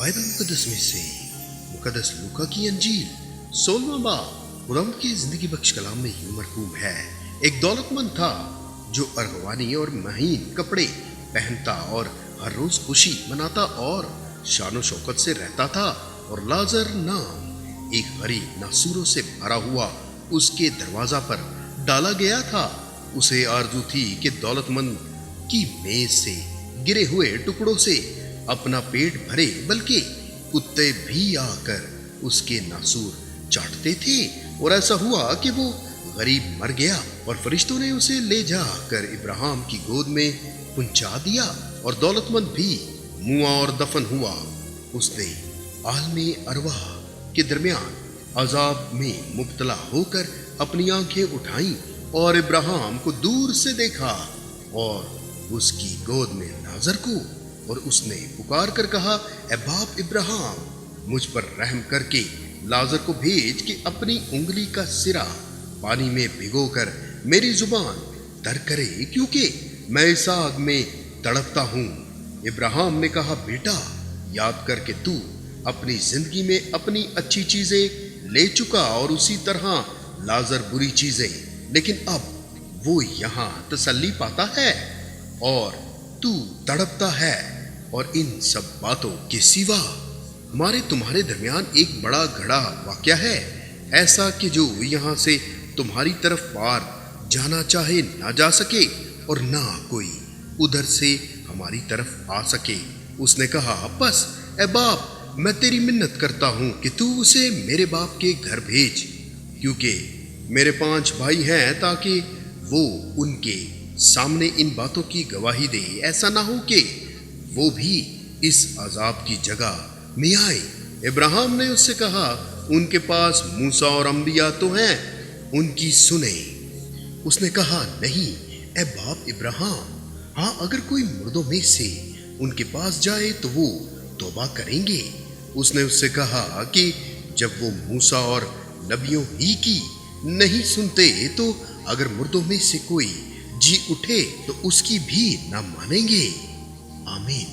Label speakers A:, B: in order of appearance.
A: Bible मुकद्दस में से मुकद्दस लूका की अंजील 16वां बाब खुदावंद की जिंदगी बख्श कलाम में यूं मरकूम है। एक दौलतमंद था जो अरगवानी और महीन कपड़े पहनता और हर रोज खुशी मनाता और शानो शौकत से रहता था। और लाजर नाम एक गरीब नासूरों से भरा हुआ उसके दरवाजा पर डाला गया था। उसे आरजू थी कि दौलतमंद की मेज से गिरे हुए टुकड़ों से अपना पेट भरे, बल्कि कुत्ते भी आकर उसके नासूर चाटते थे। और ऐसा हुआ कि वो गरीब मर गया और फरिश्तों ने उसे ले जाकर इब्राहिम की गोद में पहुंचा दिया। और दौलतमंद भी मुआ और दफन हुआ। उसने आलमे अरवाह के दरमियान अजाब में मुब्तला होकर अपनी आंखें उठाई और इब्राहिम को दूर से देखा और उसकी गोद में लाजर को। और उसने पुकार कर कहा, ए बाप इब्राहिम, मुझ पर रहम करके लाजर को भेज कि अपनी उंगली का सिरा पानी में भिगोकर मेरी जुबान तर करे, क्योंकि मैं इस आग में तड़पता हूं। इब्राहिम ने कहा, बेटा, याद करके तू अपनी जिंदगी में अपनी अच्छी चीजें ले चुका और उसी तरह लाजर बुरी चीजें, लेकिन अब वो यहां तसल्ली पाता है और तू तड़पता है। और इन सब बातों के सिवा हमारे तुम्हारे दरमियान एक बड़ा घड़ा वाक़या है, ऐसा कि जो यहाँ से तुम्हारी तरफ पार जाना चाहे ना जा सके और ना कोई उधर से हमारी तरफ आ सके। उसने कहा, बस ए बाप, मैं तेरी मिन्नत करता हूँ कि तू उसे मेरे बाप के घर भेज, क्योंकि मेरे 5 भाई हैं, ताकि वो उनके सामने इन बातों की गवाही दे। ऐसा ना हो कि वो भी इस अजाब की जगह में आए। इब्राहिम ने उससे कहा, उनके पास मूसा और अंबिया तो हैं, उनकी सुने। उसने कहा, नहीं ए बाप इब्राहिम, हाँ, अगर कोई मुर्दों में से उनके पास जाए तो वो तौबा करेंगे। उसने उससे कहा कि जब वो मूसा और नबियों ही की नहीं सुनते, तो अगर मुर्दों में से कोई जी उठे तो उसकी भी ना मानेंगे। आमीन।